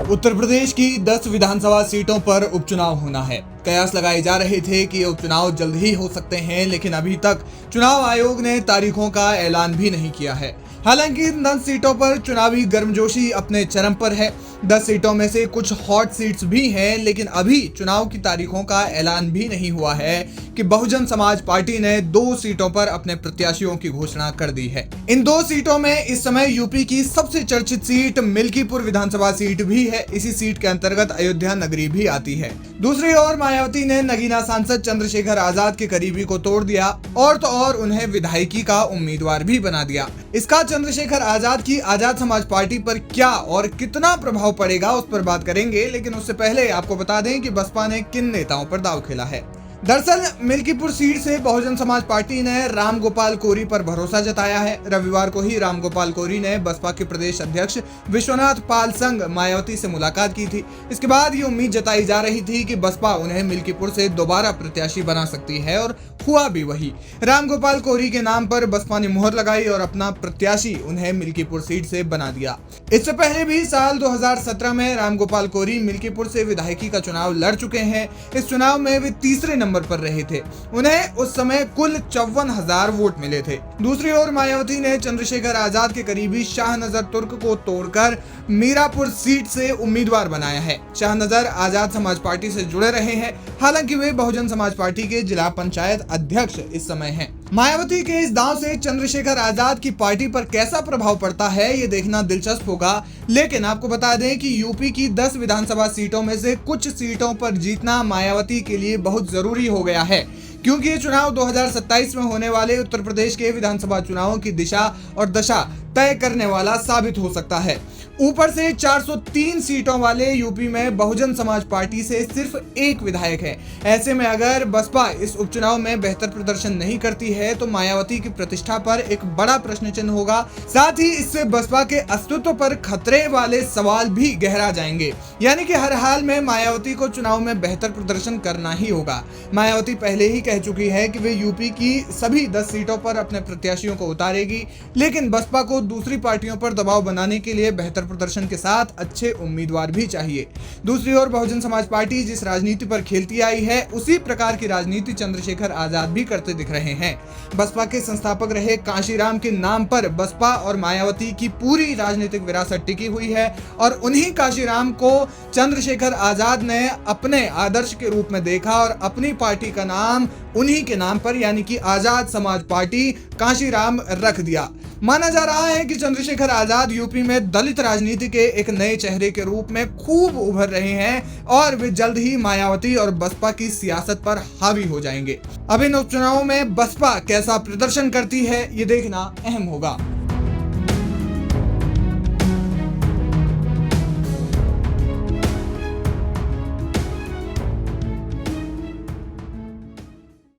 उत्तर प्रदेश की 10 विधानसभा सीटों पर उपचुनाव होना है। कयास लगाए जा रहे थे कि ये उपचुनाव जल्द ही हो सकते हैं, लेकिन अभी तक चुनाव आयोग ने तारीखों का ऐलान भी नहीं किया है। हालांकि इन 10 सीटों पर चुनावी गर्मजोशी अपने चरम पर है। 10 सीटों में से कुछ हॉट सीट्स भी हैं, लेकिन अभी चुनाव की तारीखों का ऐलान भी नहीं हुआ है कि बहुजन समाज पार्टी ने 2 सीटों पर अपने प्रत्याशियों की घोषणा कर दी है। इन 2 सीटों में इस समय यूपी की सबसे चर्चित सीट मिल्कीपुर विधानसभा सीट भी है। इसी सीट के अंतर्गत अयोध्या नगरी भी आती है। दूसरी ओर मायावती ने नगीना सांसद चंद्रशेखर आजाद के करीबी को तोड़ दिया और तो और उन्हें विधायकी का उम्मीदवार भी बना दिया। इसका चंद्रशेखर आजाद की आजाद समाज पार्टी पर क्या और कितना प्रभाव पड़ेगा, उस पर बात करेंगे। लेकिन उससे पहले आपको बता दें कि बसपा ने किन नेताओं पर दांव खेला है। दरअसल मिल्कीपुर सीट से बहुजन समाज पार्टी ने रामगोपाल कोरी पर भरोसा जताया है। रविवार को ही रामगोपाल कोरी ने बसपा के प्रदेश अध्यक्ष विश्वनाथ पाल संग मायावती से मुलाकात की थी। इसके बाद ये उम्मीद जताई जा रही थी कि बसपा उन्हें मिल्कीपुर से दोबारा प्रत्याशी बना सकती है, और हुआ भी वही। रामगोपाल कोरी के नाम पर बसपा ने मुहर लगाई और अपना प्रत्याशी उन्हें मिल्कीपुर सीट से बना दिया। इससे पहले भी साल 2017 में रामगोपाल कोरी मिल्कीपुर से विधायकी का चुनाव लड़ चुके हैं। इस चुनाव में वे तीसरे नंबर पर रहे थे। उन्हें उस समय कुल 54,000 वोट मिले थे। दूसरी ओर मायावती ने चंद्रशेखर आजाद के करीबी शाहनजर तुर्क को तोड़कर मीरापुर सीट से उम्मीदवार बनाया है। शाहनजर आजाद समाज पार्टी से जुड़े रहे हैं। हालांकि वे बहुजन समाज पार्टी के जिला पंचायत अध्यक्ष इस समय हैं। मायावती के इस दांव से चंद्रशेखर आजाद की पार्टी पर कैसा प्रभाव पड़ता है, ये देखना दिलचस्प होगा। लेकिन आपको बता दें कि यूपी की 10 विधानसभा सीटों में से कुछ सीटों पर जीतना मायावती के लिए बहुत जरूरी हो गया है, क्योंकि ये चुनाव 2027 में होने वाले उत्तर प्रदेश के विधानसभा चुनावों की दिशा और दशा तय करने वाला साबित हो सकता है। ऊपर से 403 सीटों वाले यूपी में बहुजन समाज पार्टी से सिर्फ एक विधायक है। ऐसे में अगर बसपा इस उपचुनाव में बेहतर प्रदर्शन नहीं करती है तो मायावती की प्रतिष्ठा पर एक बड़ा प्रश्न चिन्ह होगा। साथ ही इससे बसपा के अस्तित्व पर खतरे वाले सवाल भी गहरा जाएंगे। यानी कि हर हाल में मायावती को चुनाव में बेहतर प्रदर्शन करना ही होगा। मायावती पहले ही कह चुकी है कि वे यूपी की सभी 10 सीटों पर अपने प्रत्याशियों को उतारेगी, लेकिन बसपा को दूसरी पार्टियों पर दबाव बनाने के लिए बेहतर प्रदर्शन के साथ अच्छे उम्मीदवार भी चाहिए। दूसरी ओर बहुजन समाज पार्टी जिस राजनीति पर खेलती आई है, उसी प्रकार की राजनीति चंद्रशेखर आजाद भी करते दिख रहे हैं। बसपा के संस्थापक रहे कांशीराम के नाम पर बसपा और मायावती की पूरी राजनीतिक विरासत टिकी हुई है, और उन्हीं कांशीराम को चंद्रशेखर आजाद ने अपने आदर्श के रूप में देखा और अपनी पार्टी का नाम उन्हीं के नाम पर यानी कि आजाद समाज पार्टी कांशीराम रख दिया। माना जा रहा है कि चंद्रशेखर आजाद यूपी में दलित राजनीति के एक नए चेहरे के रूप में खूब उभर रहे हैं, और वे जल्द ही मायावती और बसपा की सियासत पर हावी हो जाएंगे। अब इन उपचुनावों में बसपा कैसा प्रदर्शन करती है, ये देखना अहम होगा।